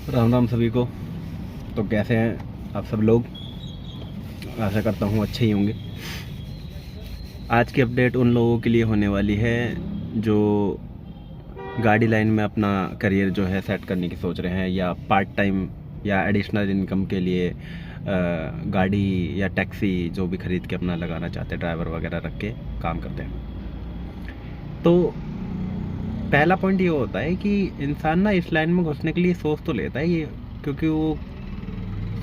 राम राम सभी को। तो कैसे हैं आप सब लोग? आशा करता हूँ अच्छे ही होंगे। आज की अपडेट उन लोगों के लिए होने वाली है जो गाड़ी लाइन में अपना करियर जो है सेट करने की सोच रहे हैं, या पार्ट टाइम या एडिशनल इनकम के लिए गाड़ी या टैक्सी जो भी ख़रीद के अपना लगाना चाहते हैं, ड्राइवर वगैरह रख के काम करते हैं। तो पहला पॉइंट ये होता है कि इंसान ना इस लाइन में घुसने के लिए सोच तो लेता है ये, क्योंकि वो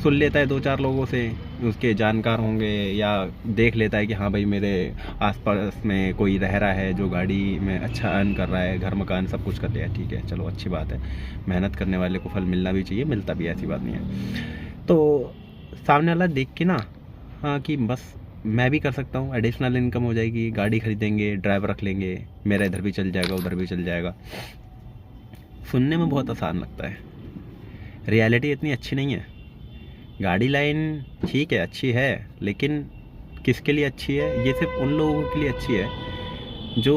सुन लेता है दो चार लोगों से, उसके जानकार होंगे, या देख लेता है कि हाँ भाई मेरे आसपास में कोई रह रहा है जो गाड़ी में अच्छा अर्न कर रहा है, घर मकान सब कुछ कर लिया, ठीक है चलो अच्छी बात है। मेहनत करने वाले को फल मिलना भी चाहिए, मिलता भी है, ऐसी बात नहीं है। तो सामने वाला देख के ना, हाँ कि बस मैं भी कर सकता हूँ, एडिशनल इनकम हो जाएगी, गाड़ी खरीदेंगे, ड्राइवर रख लेंगे, मेरा इधर भी चल जाएगा उधर भी चल जाएगा। सुनने में बहुत आसान लगता है, रियलिटी इतनी अच्छी नहीं है। गाड़ी लाइन ठीक है, अच्छी है, लेकिन किसके लिए अच्छी है? ये सिर्फ उन लोगों के लिए अच्छी है जो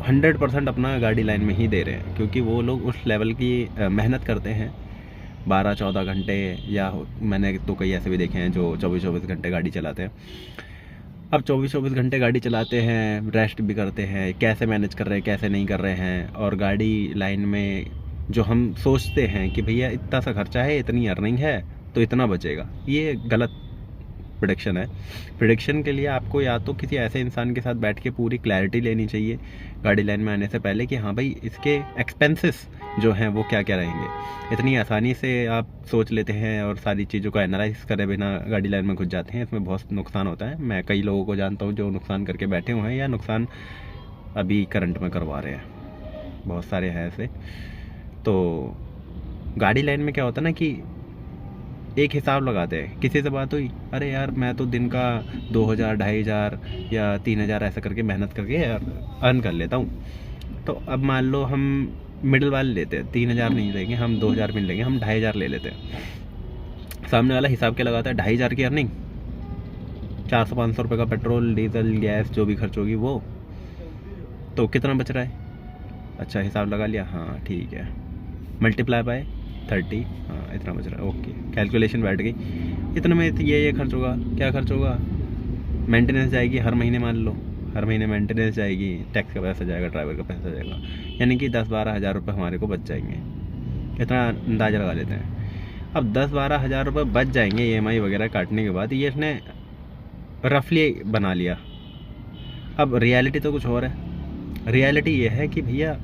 100% अपना गाड़ी लाइन में ही दे रहे हैं, क्योंकि वो लोग उस लेवल की मेहनत करते हैं 12-14 घंटे, या मैंने तो कई ऐसे भी देखे हैं जो 24-24 घंटे गाड़ी चलाते हैं। अब 24-24 घंटे गाड़ी चलाते हैं, रेस्ट भी करते हैं, कैसे मैनेज कर रहे हैं कैसे नहीं कर रहे हैं। और गाड़ी लाइन में जो हम सोचते हैं कि भैया इतना सा खर्चा है, इतनी अर्निंग है तो इतना बचेगा, ये गलत प्रेडिक्शन है। प्रेडिक्शन के लिए आपको या तो किसी ऐसे इंसान के साथ बैठ के पूरी क्लैरिटी लेनी चाहिए गाड़ी लाइन में आने से पहले कि हाँ भाई इसके एक्सपेंसेस जो हैं वो क्या क्या रहेंगे। इतनी आसानी से आप सोच लेते हैं और सारी चीज़ों को एनालाइज करे बिना गाड़ी लाइन में घुस जाते हैं, इसमें बहुत नुकसान होता है। मैं कई लोगों को जानता हूँ जो नुकसान करके बैठे हुए हैं, या नुकसान अभी करंट में करवा रहे हैं, बहुत सारे हैं ऐसे। तो गाड़ी लाइन में क्या होता है ना कि एक हिसाब लगाते हैं, किसी से बात हुई, अरे यार मैं तो दिन का 2000, 2500 या 3000 ऐसा करके मेहनत करके अर्न कर लेता हूँ। तो अब मान लो हम मिडिल वाले लेते हैं, 3000 नहीं लेंगे हम, 2000 भी लेंगे हम, 2500 ले लेते हैं। सामने वाला हिसाब क्या लगाता है? 2500 की अर्निंग, 400-500 रुपये का पेट्रोल डीजल गैस जो भी खर्च होगी वो, तो कितना बच रहा है? अच्छा हिसाब लगा लिया, हाँ ठीक है, मल्टीप्लाई बाय 30, हाँ इतना बच रहा है, ओके कैलकुलेशन बैठ गई। इतना में ये खर्च होगा, क्या खर्च होगा? मेंटेनेंस जाएगी हर महीने, मान लो हर महीने मेंटेनेंस जाएगी, टैक्स का पैसा जाएगा, ड्राइवर का पैसा जाएगा, यानी कि 10-12 हज़ार रुपये हमारे को बच जाएंगे। इतना अंदाज़ा लगा लेते हैं। अब 10-12 हज़ार रुपये बच जाएंगे EMI वगैरह काटने के बाद, ये इसने रफली बना लिया। अब रियलिटी तो कुछ और है। रियलिटी ये है कि भैया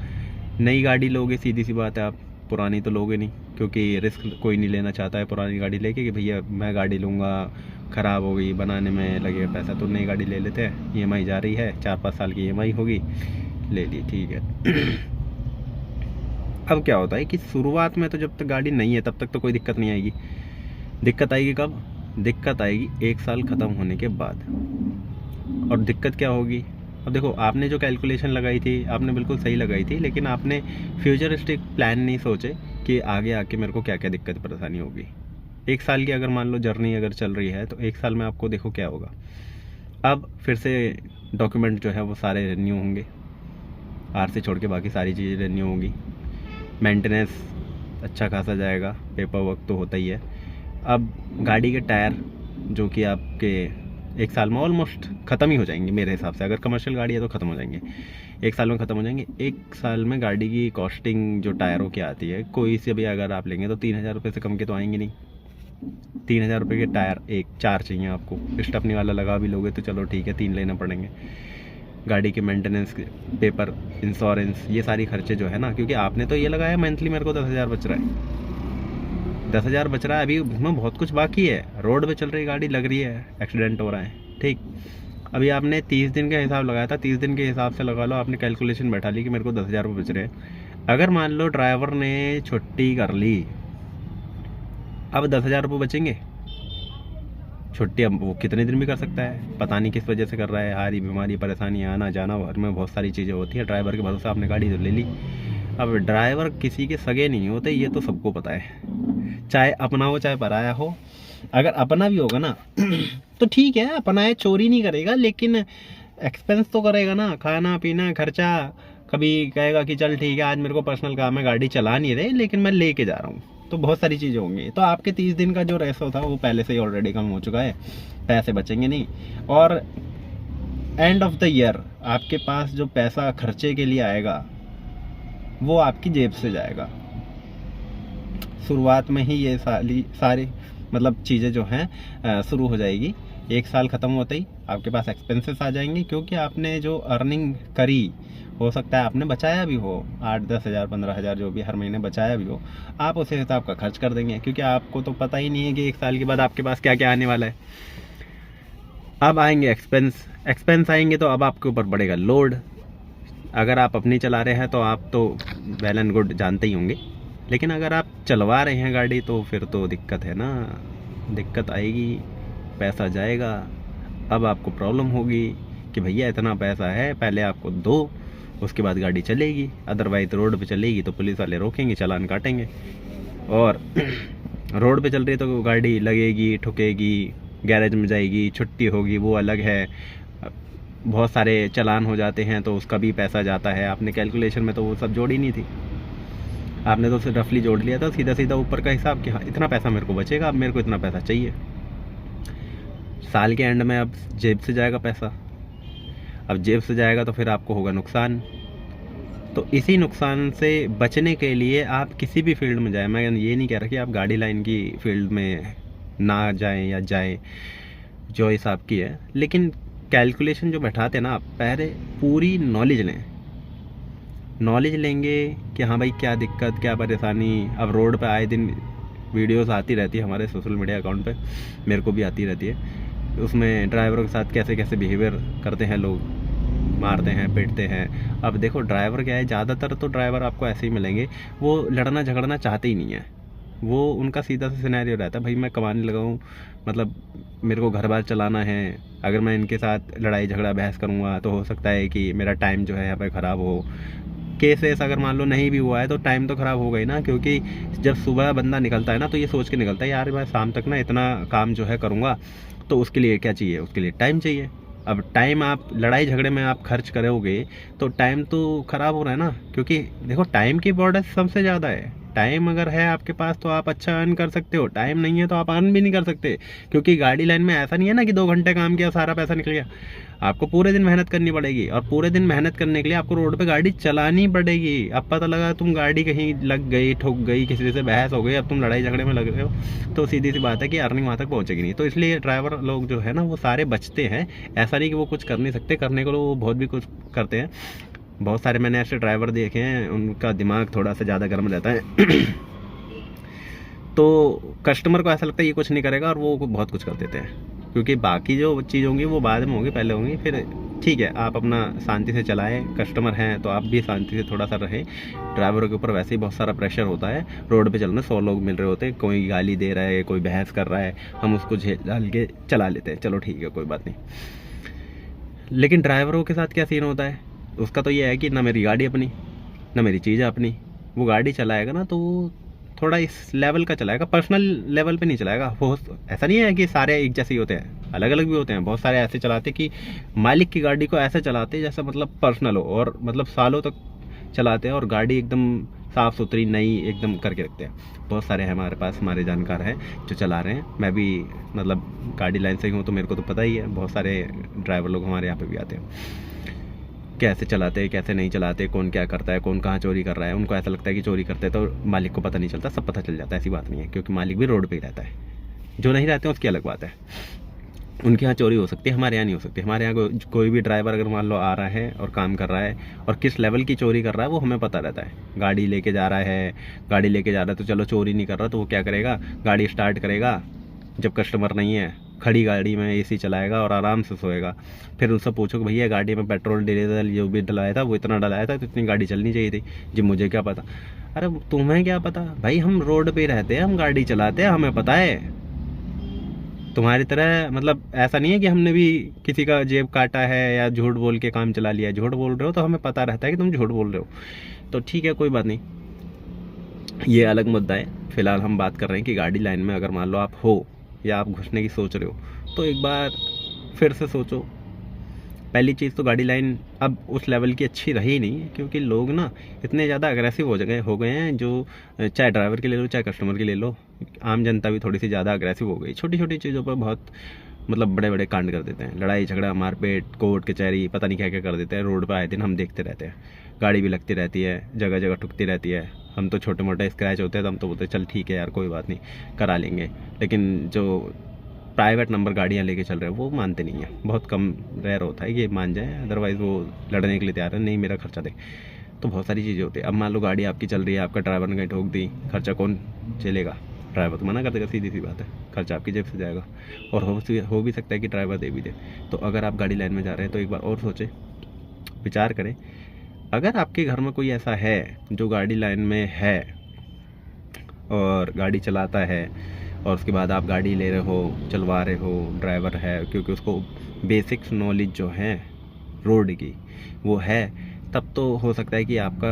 नई गाड़ी लोगे, सीधी सी बात है, आप पुरानी तो लोगे नहीं, क्योंकि रिस्क कोई नहीं लेना चाहता है पुरानी गाड़ी लेके कि भैया मैं गाड़ी लूँगा ख़राब हो गई, बनाने में लगेगा पैसा, तो नई गाड़ी ले लेते हैं, EMI जा रही है, 4-5 साल की EMI होगी, ले ली, ठीक है। अब क्या होता है कि शुरुआत में तो जब तक गाड़ी नहीं है तब तक तो कोई दिक्कत नहीं आएगी। दिक्कत आएगी कब? दिक्कत आएगी 1 साल ख़त्म होने के बाद। और दिक्कत क्या होगी? अब देखो, आपने जो कैलकुलेशन लगाई थी आपने बिल्कुल सही लगाई थी, लेकिन आपने फ्यूचरिस्टिक प्लान नहीं सोचे कि आगे आके मेरे को क्या क्या दिक्कत परेशानी होगी। 1 साल की अगर मान लो जर्नी अगर चल रही है, तो 1 साल में आपको देखो क्या होगा। अब फिर से डॉक्यूमेंट जो है वो सारे रिन्यू होंगे, RC छोड़ के बाकी सारी चीज़ें रिन्यू होंगी, मेंटेनेंस अच्छा खासा जाएगा, पेपर वर्क तो होता ही है। अब गाड़ी के टायर जो कि आपके 1 साल में ऑलमोस्ट ख़त्म ही हो जाएंगे मेरे हिसाब से, अगर कमर्शियल गाड़ी है तो ख़त्म हो जाएंगे, 1 साल में ख़त्म हो जाएंगे। 1 साल में गाड़ी की कॉस्टिंग जो टायरों की आती है, कोई से भी अगर आप लेंगे तो 3000 रुपये से कम के तो आएंगे नहीं। 3000 रुपये के टायर, एक 4 चाहिए आपको, स्टपनी वाला लगा भी लोगे तो चलो ठीक है 3 लेना पड़ेंगे। गाड़ी के मेंटेनेंस, पेपर, इंश्योरेंस, ये सारी खर्चे जो है ना, क्योंकि आपने तो ये लगाया मंथली मेरे को 10,000 बच रहा है, 10,000 बच रहा है, अभी उसमें बहुत कुछ बाकी है। रोड पे चल रही गाड़ी, लग रही है एक्सीडेंट हो रहा है, ठीक। अभी आपने 30 दिन का हिसाब लगाया था, 30 दिन के हिसाब से लगा लो, आपने कैलकुलेशन बैठा ली कि मेरे को 10,000 रुपये बच रहे हैं। अगर मान लो ड्राइवर ने छुट्टी कर ली, अब 10,000 रुपये बचेंगे। छुट्टी अब वो कितने दिन भी कर सकता है, पता नहीं किस वजह से कर रहा है, हारी बीमारी परेशानी, आना जाना, घर में बहुत सारी चीज़ें होती है। ड्राइवर के भरोसे आपने गाड़ी तो ले ली। अब ड्राइवर किसी के सगे नहीं होते, ये तो सबको पता है, चाहे अपना हो चाहे पराया हो। अगर अपना भी होगा ना तो ठीक है, अपना है, चोरी नहीं करेगा, लेकिन एक्सपेंस तो करेगा ना, खाना पीना खर्चा। कभी कहेगा कि चल ठीक है आज मेरे को पर्सनल काम है, गाड़ी चला नहीं रहे लेकिन मैं लेके जा रहा हूँ, तो बहुत सारी चीज़ें होंगी। तो आपके 30 दिन का जो रेशो था वो पहले से ही ऑलरेडी कम हो चुका है, पैसे बचेंगे नहीं। और एंड ऑफ द ईयर आपके पास जो पैसा खर्चे के लिए आएगा वो आपकी जेब से जाएगा। शुरुआत में ही ये सारी मतलब चीज़ें जो हैं शुरू हो जाएगी। 1 साल ख़त्म होते ही आपके पास एक्सपेंसेस आ जाएंगे, क्योंकि आपने जो अर्निंग करी, हो सकता है आपने बचाया भी हो 8-10 हज़ार 15 हज़ार जो भी हर महीने बचाया भी हो, आप उसी हिसाब का खर्च कर देंगे, क्योंकि आपको तो पता ही नहीं है कि 1 साल के बाद आपके पास क्या क्या आने वाला है। अब आएंगे एक्सपेंस आएंगे तो अब आपके ऊपर पड़ेगा लोड। अगर आप अपनी चला रहे हैं तो आप तो वेल एंड गुड जानते ही होंगे, लेकिन अगर आप चलवा रहे हैं गाड़ी तो फिर तो दिक्कत है ना, दिक्कत आएगी, पैसा जाएगा। अब आपको प्रॉब्लम होगी कि भैया इतना पैसा है, पहले आपको दो, उसके बाद गाड़ी चलेगी, अदरवाइज रोड पे चलेगी तो पुलिस वाले रोकेंगे, चालान काटेंगे। और रोड पे चल रही है तो गाड़ी लगेगी, ठुकेगी, गैरेज में जाएगी, छुट्टी होगी, वो अलग है। बहुत सारे चालान हो जाते हैं तो उसका भी पैसा जाता है। आपने कैलकुलेशन में तो वो सब जोड़ी नहीं थी, आपने तो सिर्फ रफली जोड़ लिया था सीधा सीधा ऊपर का हिसाब कि हाँ इतना पैसा मेरे को बचेगा, अब मेरे को इतना पैसा चाहिए। साल के एंड में अब जेब से जाएगा पैसा, अब जेब से जाएगा तो फिर आपको होगा नुकसान। तो इसी नुकसान से बचने के लिए आप किसी भी फील्ड में जाएं, मैं ये नहीं कह रहा कि आप गाड़ी लाइन की फील्ड में ना जाएं या जाएं, जो हिसाब की है, लेकिन कैलकुलेशन जो बैठाते हैं ना, आप पहले पूरी नॉलेज लें। नॉलेज लेंगे कि हाँ भाई क्या दिक्कत, क्या परेशानी। अब रोड पे आए दिन वीडियोस आती रहती है हमारे सोशल मीडिया अकाउंट पे, मेरे को भी आती रहती है, उसमें ड्राइवरों के साथ कैसे कैसे बिहेवियर करते हैं लोग, मारते हैं, पीटते हैं। अब देखो ड्राइवर क्या है, ज़्यादातर तो ड्राइवर आपको ऐसे ही मिलेंगे, वो लड़ना झगड़ना चाहते ही नहीं है। वो उनका सीधा सा सिनेरियो रहता है, भाई मैं कमाने लगा हूँ, मतलब मेरे को घर बार चलाना है, अगर मैं इनके साथ लड़ाई झगड़ा बहस करूँगा तो हो सकता है कि मेरा टाइम जो है यहाँ पर ख़राब हो। केसेस अगर मान लो नहीं भी हुआ है तो टाइम तो ख़राब हो गई ना, क्योंकि जब सुबह बंदा निकलता है ना तो ये सोच के निकलता है यार मैं शाम तक ना इतना काम जो है करूँगा, तो उसके लिए क्या चाहिए, उसके लिए टाइम चाहिए। अब टाइम आप लड़ाई झगड़े में आप खर्च करोगे तो टाइम तो ख़राब हो रहा है ना, क्योंकि देखो टाइम की इम्पोर्टेंस सबसे ज़्यादा है। टाइम अगर है आपके पास तो आप अच्छा अर्न कर सकते हो, टाइम नहीं है तो आप अर्न भी नहीं कर सकते, क्योंकि गाड़ी लाइन में ऐसा नहीं है ना कि 2 घंटे काम किया सारा पैसा निकल गया। आपको पूरे दिन मेहनत करनी पड़ेगी, और पूरे दिन मेहनत करने के लिए आपको रोड पे गाड़ी चलानी पड़ेगी। अब पता लगा तुम गाड़ी कहीं लग गई, ठुक गई, किसी से बहस हो गई, अब तुम लड़ाई झगड़े में लग रहे हो, तो सीधी सी बात है कि अर्निंग वहाँ तक पहुँचेगी नहीं। तो इसलिए ड्राइवर लोग जो है ना वो सारे बचते हैं। ऐसा नहीं कि वो कुछ कर नहीं सकते, करने को वो बहुत भी कुछ करते हैं। बहुत सारे मैंने ऐसे ड्राइवर देखे हैं, उनका दिमाग थोड़ा सा ज़्यादा गर्म रहता है तो कस्टमर को ऐसा लगता है ये कुछ नहीं करेगा, और वो बहुत कुछ कर देते हैं, क्योंकि बाकी जो चीज़ होंगी वो बाद में होंगी, पहले होंगी। फिर ठीक है, आप अपना शांति से चलाएं, कस्टमर हैं तो आप भी शांति से थोड़ा सा रहें। ड्राइवरों के ऊपर वैसे ही बहुत सारा प्रेशर होता है, रोड पे चलना 100 लोग मिल रहे होते हैं, कोई गाली दे रहा है, कोई बहस कर रहा है, हम उसको झेल के चला लेते हैं, चलो ठीक है कोई बात नहीं। लेकिन ड्राइवरों के साथ क्या सीन होता है, उसका तो ये है कि ना मेरी गाड़ी अपनी, ना मेरी चीज़ अपनी। वो गाड़ी चलाएगा ना तो वो थोड़ा इस लेवल का चलाएगा, पर्सनल लेवल पे नहीं चलाएगा। वो ऐसा नहीं है कि सारे एक जैसे ही होते हैं, अलग अलग भी होते हैं। बहुत सारे ऐसे चलाते कि मालिक की गाड़ी को ऐसे चलाते जैसा मतलब पर्सनल हो, और मतलब सालों तक चलाते हैं और गाड़ी एकदम साफ़ सुथरी नई एकदम करके रखते हैं। बहुत सारे हैं हमारे पास, हमारे जानकार हैं जो चला रहे हैं। मैं भी मतलब गाड़ी लाइन से ही हूँ तो मेरे को तो पता ही है, बहुत सारे ड्राइवर लोग हमारे यहाँ पे भी आते हैं, कैसे चलाते हैं कैसे नहीं चलाते, कौन क्या करता है, कौन कहाँ चोरी कर रहा है। उनको ऐसा लगता है कि चोरी करते हैं तो मालिक को पता नहीं चलता, सब पता चल जाता है। ऐसी बात नहीं है, क्योंकि मालिक भी रोड पे ही रहता है। जो नहीं रहते हैं उसकी अलग बात है, उनके यहाँ चोरी हो सकती है, हमारे यहाँ नहीं हो सकती। हमारे यहाँ कोई भी ड्राइवर अगर मान लो आ रहा है और काम कर रहा है, और किस लेवल की चोरी कर रहा है वो हमें पता रहता है। गाड़ी लेके जा रहा है तो चलो चोरी नहीं कर रहा, तो वो क्या करेगा, गाड़ी स्टार्ट करेगा जब कस्टमर नहीं है, खड़ी गाड़ी में एसी चलाएगा और आराम से सोएगा। फिर उनसे पूछो कि भैया गाड़ी में पेट्रोल डीजल जो भी डलाया था वो इतना डलाया था तो इतनी गाड़ी चलनी चाहिए थी जी, मुझे क्या पता। अरे तुम्हें क्या पता भाई, हम रोड पे रहते हैं, हम गाड़ी चलाते हैं, हमें पता है। तुम्हारी तरह मतलब ऐसा नहीं है कि हमने भी किसी का जेब काटा है या झूठ बोल के काम चला लिया। झूठ बोल रहे हो तो हमें पता रहता है कि तुम झूठ बोल रहे हो, तो ठीक है कोई बात नहीं, ये अलग मुद्दा है। फिलहाल हम बात कर रहे हैं कि गाड़ी लाइन में अगर मान लो आप हो या आप घुसने की सोच रहे हो, तो एक बार फिर से सोचो पहली चीज़ तो गाड़ी लाइन अब उस लेवल की अच्छी रही नहीं, क्योंकि लोग ना इतने ज़्यादा अग्रेसिव हो गए हैं, जो चाहे ड्राइवर के ले लो चाहे कस्टमर के ले लो, आम जनता भी थोड़ी सी ज़्यादा अग्रेसिव हो गई। छोटी छोटी चीज़ों पर बहुत मतलब बड़े बड़े कांड कर देते हैं, लड़ाई झगड़ा मारपीट कोर्ट कचहरी पता नहीं क्या क्या कर देते हैं। रोड पर आए दिन हम देखते रहते हैं, गाड़ी भी लगती रहती है, जगह जगह ठुकती रहती है। हम तो छोटे मोटे स्क्रैच होते हैं तो हम तो बोलते चल ठीक है यार कोई बात नहीं करा लेंगे, लेकिन जो प्राइवेट नंबर गाड़ियाँ लेके चल रहे हैं वो मानते नहीं हैं। बहुत कम रेयर होता है कि मान जाए, अदरवाइज़ वो लड़ने के लिए तैयार है, नहीं मेरा खर्चा दे। तो बहुत सारी चीज़ें होती है। अब मान लो गाड़ी आपकी चल रही है, आपका ड्राइवर ने कहीं ठोक दी, खर्चा कौन झेलेगा? ड्राइवर तो मना कर देगा, सीधी सी बात है, खर्चा आपकी जेब से जाएगा। और हो भी सकता है कि ड्राइवर दे भी दे। तो अगर आप गाड़ी लाइन में जा रहे हैं तो एक बार और सोचें, विचार करें। अगर आपके घर में कोई ऐसा है जो गाड़ी लाइन में है और गाड़ी चलाता है, और उसके बाद आप गाड़ी ले रहे हो, चलवा रहे हो, ड्राइवर है, क्योंकि उसको बेसिक्स नॉलेज जो है रोड की वो है, तब तो हो सकता है कि आपका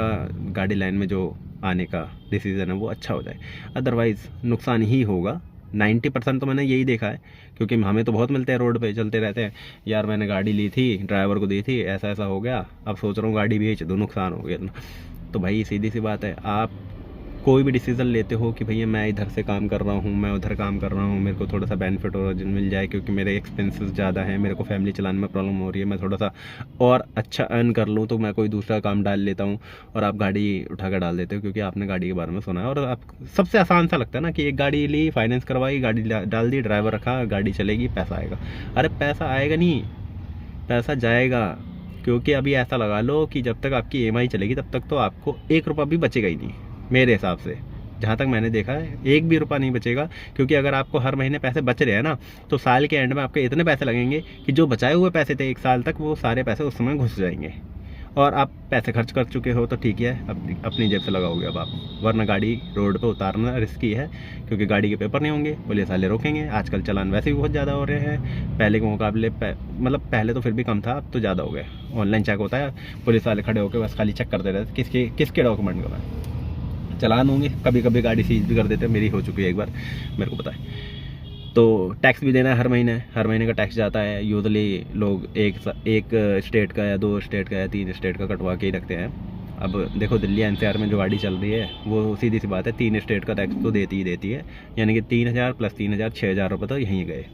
गाड़ी लाइन में जो आने का डिसीज़न है वो अच्छा हो जाए। अदरवाइज़ नुकसान ही होगा। 90% तो मैंने यही देखा है, क्योंकि हमें तो बहुत मिलते हैं रोड पे, चलते रहते हैं, यार मैंने गाड़ी ली थी, ड्राइवर को दी थी, ऐसा ऐसा हो गया, अब सोच रहा हूँ गाड़ी बेच दूँ, नुकसान हो गया। तो भाई सीधी सी बात है, आप कोई भी डिसीज़न लेते हो कि भैया मैं इधर से काम कर रहा हूँ, मैं उधर काम कर रहा हूँ, मेरे को थोड़ा सा बेनिफिट और मिल जाए क्योंकि मेरे एक्सपेंसेस ज़्यादा हैं, मेरे को फैमिली चलाने में प्रॉब्लम हो रही है, मैं थोड़ा सा और अच्छा अर्न कर लूँ तो मैं कोई दूसरा काम डाल लेता हूँ, और आप गाड़ी उठा कर डाल देते हो क्योंकि आपने गाड़ी के बारे में सुना है। और आप सबसे आसान सा लगता है ना कि एक गाड़ी ली, फाइनेंस करवाई, गाड़ी डाल दी, ड्राइवर रखा, गाड़ी चलेगी, पैसा आएगा। अरे पैसा आएगा नहीं, पैसा जाएगा। क्योंकि अभी ऐसा लगा लो कि जब तक आपकी EMI चलेगी तब तक तो आपको 1 रुपया भी बचेगा ही नहीं, मेरे हिसाब से जहाँ तक मैंने देखा है 1 भी रुपया नहीं बचेगा। क्योंकि अगर आपको हर महीने पैसे बच रहे हैं ना, तो साल के एंड में आपके इतने पैसे लगेंगे कि जो बचाए हुए पैसे थे 1 साल तक, वो सारे पैसे उस समय घुस जाएंगे। और आप पैसे खर्च कर चुके हो तो ठीक है, अपनी जेब से लगाओगे अब आप, वरना गाड़ी रोड पे उतारना रिस्की है, क्योंकि गाड़ी के पेपर नहीं होंगे, पुलिस वाले रोकेंगे। आजकल चालान वैसे भी बहुत ज़्यादा हो रहे हैं, पहले के मुकाबले मतलब पहले तो फिर भी कम था, अब तो ज़्यादा हो गया। ऑनलाइन चेक होता है, पुलिस वाले खड़े होकर बस खाली चेक करते रहते किसके डॉक्यूमेंट का चलान होंगे। कभी कभी गाड़ी सीज भी कर देते हैं, मेरी हो चुकी है एक बार, मेरे को पता है। तो टैक्स भी देना है हर महीने का टैक्स जाता है। यूजली लोग एक स्टेट का या 2 स्टेट का या 3 स्टेट का कटवा के ही रखते हैं। अब देखो दिल्ली NCR में जो गाड़ी चल रही है वो सीधी सी बात है 3 स्टेट का टैक्स तो देती है, यानी कि 3000 + 3000 6000 रुपये तो यहीं गए।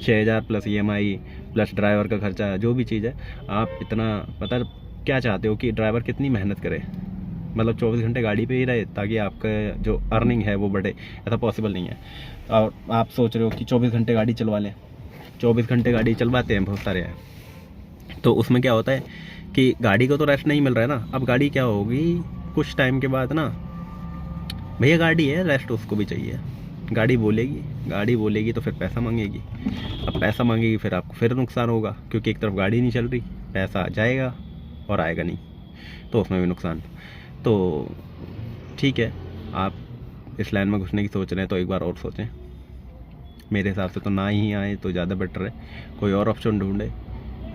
6000 प्लस EMI प्लस ड्राइवर का खर्चा, जो भी चीज़ है। आप इतना पता क्या चाहते हो कि ड्राइवर कितनी मेहनत करे, मतलब 24 घंटे गाड़ी पे ही रहे ताकि आपका जो अर्निंग है वो बढ़े? ऐसा पॉसिबल नहीं है। और आप सोच रहे हो कि 24 घंटे गाड़ी चलवा लें, 24 घंटे गाड़ी चलवाते हैं बहुत सारे हैं, तो उसमें क्या होता है कि गाड़ी को तो रेस्ट नहीं मिल रहा है ना। अब गाड़ी क्या होगी कुछ टाइम के बाद ना, भैया गाड़ी है, रेस्ट उसको भी चाहिए। गाड़ी बोलेगी तो फिर पैसा मांगेगी, अब पैसा मांगेगी फिर आपको फिर नुकसान होगा, क्योंकि एक तरफ गाड़ी नहीं चल रही, पैसा जाएगा और आएगा नहीं, तो उसमें भी नुकसान। तो ठीक है, आप इस लाइन में घुसने की सोच रहे हैं तो एक बार और सोचें। मेरे हिसाब से तो ना ही आए तो ज़्यादा बेटर है, कोई और ऑप्शन ढूंढे।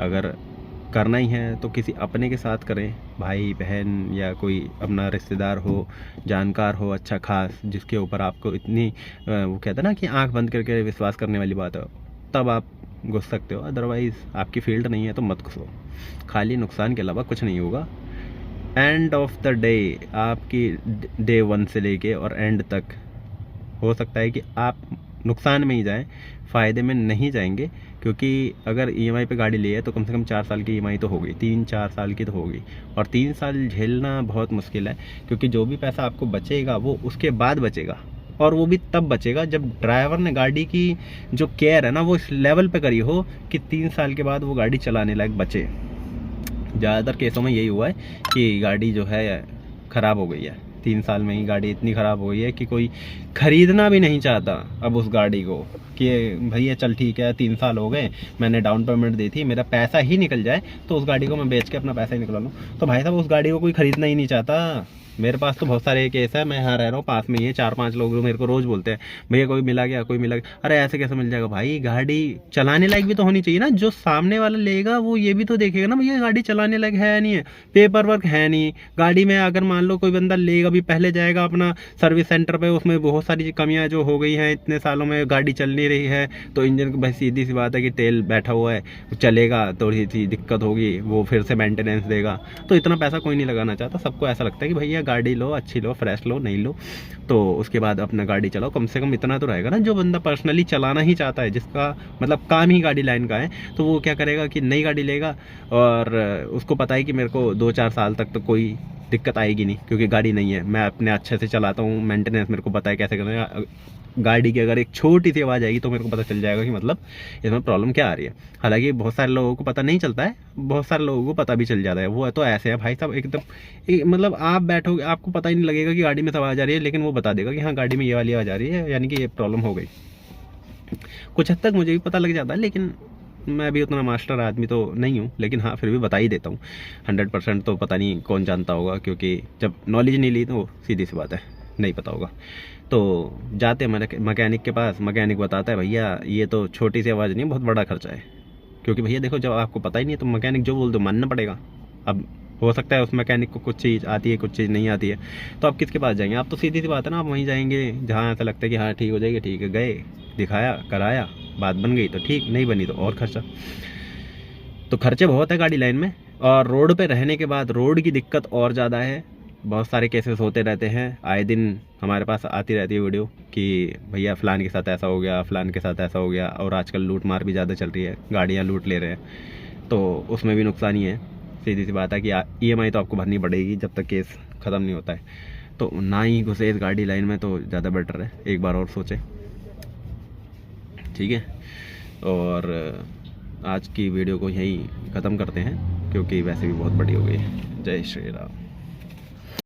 अगर करना ही है तो किसी अपने के साथ करें, भाई बहन या कोई अपना रिश्तेदार हो, जानकार हो अच्छा खास, जिसके ऊपर आपको इतनी वो कहते हैं ना कि आंख बंद करके विश्वास करने वाली बात है, तब आप घुस सकते हो। अदरवाइज़ आपकी फील्ड नहीं है तो मत घुसो, खाली नुकसान के अलावा कुछ नहीं होगा। एंड ऑफ द डे आपकी डे 1 से लेके और एंड तक हो सकता है कि आप नुकसान में ही जाएं, फ़ायदे में नहीं जाएंगे। क्योंकि अगर EMI पे गाड़ी ली है तो कम से कम 4 साल की EMI तो होगी, 3-4 साल की तो होगी, और 3 साल झेलना बहुत मुश्किल है। क्योंकि जो भी पैसा आपको बचेगा वो उसके बाद बचेगा, और वो भी तब बचेगा जब ड्राइवर ने गाड़ी की जो केयर है ना वो इस लेवल पे करी हो कि 3 साल के बाद वो गाड़ी चलाने लायक बचे। ज़्यादातर केसों में यही हुआ है कि गाड़ी जो है ख़राब हो गई है, 3 साल में ही गाड़ी इतनी ख़राब हो गई है कि कोई ख़रीदना भी नहीं चाहता अब उस गाड़ी को, कि भैया चल ठीक है 3 साल हो गए, मैंने डाउन पेमेंट दी थी, मेरा पैसा ही निकल जाए तो उस गाड़ी को मैं बेच के अपना पैसा ही निकला लूँ। तो भाई साहब उस गाड़ी को कोई ख़रीदना ही नहीं चाहता, मेरे पास तो बहुत सारे केस है, मैं यहाँ रह रहा हूँ, पास में ही है 4-5 लोग मेरे को रोज़ बोलते हैं भैया कोई मिला गया, कोई मिला गया। अरे ऐसे कैसे मिल जाएगा भाई, गाड़ी चलाने लायक भी तो होनी चाहिए ना। जो सामने वाला लेगा वो ये भी तो देखेगा ना भैया गाड़ी चलाने लायक है या नहीं है, पेपर वर्क है नहीं गाड़ी में। अगर मान लो कोई बंदा लेगा भी, पहले जाएगा अपना सर्विस सेंटर पे, उसमें बहुत सारी कमियां जो हो गई हैं इतने सालों में, गाड़ी चल नहीं रही है तो इंजन भाई सीधी सी बात है कि तेल बैठा हुआ है, चलेगा थोड़ी सी दिक्कत होगी, वो फिर से मेंटेनेंस देगा। तो इतना पैसा कोई नहीं लगाना चाहता, सबको ऐसा लगता है कि भैया गाड़ी लो, अच्छी लो, फ्रेश लो, नहीं लो तो उसके बाद अपना गाड़ी चलाओ। कम से कम इतना तो रहेगा ना। जो बंदा पर्सनली चलाना ही चाहता है, जिसका मतलब काम ही गाड़ी लाइन का है, तो वो क्या करेगा कि नई गाड़ी लेगा और उसको पता है कि मेरे को 2-4 साल तक तो कोई दिक्कत आएगी नहीं, क्योंकि गाड़ी नहीं है, मैं अपने अच्छे से चलाता हूँ, मेंटेनेंस मेरे को पता है कैसे करना है। गाड़ी की अगर एक छोटी सी आवाज़ आएगी तो मेरे को पता चल जाएगा कि मतलब इसमें प्रॉब्लम क्या आ रही है। हालांकि बहुत सारे लोगों को पता नहीं चलता है, बहुत सारे लोगों को पता भी चल जाता है। वो तो ऐसे है भाई साहब एकदम मतलब आप बैठोगे आपको पता ही नहीं लगेगा कि गाड़ी में सब आवाज़ आ रही है, लेकिन वो बता देगा कि हाँ गाड़ी में ये वाली आवाज़ आ रही है, यानी कि ये प्रॉब्लम हो गई। कुछ हद तक मुझे भी पता लग जाता है, लेकिन मैं भी उतना मास्टर आदमी तो नहीं हूँ, लेकिन हाँ फिर भी बता ही देता हूँ। 100% तो पता नहीं कौन जानता होगा, क्योंकि जब नॉलेज नहीं ली तो सीधी सी बात है नहीं पता होगा। तो जाते हैं मैकेनिक के पास, मैकेनिक बताता है भैया ये तो छोटी सी आवाज़ नहीं है, बहुत बड़ा खर्चा है। क्योंकि भैया देखो जब आपको पता ही नहीं है तो मैकेनिक जो बोल दो मानना पड़ेगा। अब हो सकता है उस मैकेनिक को कुछ चीज़ आती है, कुछ चीज़ नहीं आती है, तो आप किसके पास जाएंगे? आप तो सीधी सी बात है ना, आप वहीं जाएंगे जहाँ ऐसा लगता है कि हाँ ठीक हो जाएगी। ठीक है, गए, दिखाया, कराया, बात बन गई तो ठीक, नहीं बनी तो और खर्चा। तो खर्चे बहुत है गाड़ी लाइन में। और रोड पे रहने के बाद रोड की दिक्कत और ज़्यादा है। बहुत सारे केसेस होते रहते हैं, आए दिन हमारे पास आती रहती है वीडियो कि भैया फ़लान के साथ ऐसा हो गया, फ़लान के साथ ऐसा हो गया। और आजकल लूट मार भी ज़्यादा चल रही है, गाड़ियाँ लूट ले रहे हैं, तो उसमें भी नुकसान ही है। सीधी सी बात है कि EMI तो आपको भरनी पड़ेगी जब तक केस ख़त्म नहीं होता है। तो ना ही घुसे इस गाड़ी लाइन में तो ज़्यादा बेटर है, एक बार और सोचें। ठीक है, और आज की वीडियो को यहीं ख़त्म करते हैं, क्योंकि वैसे भी बहुत बड़ी हो गई है। जय श्री राम।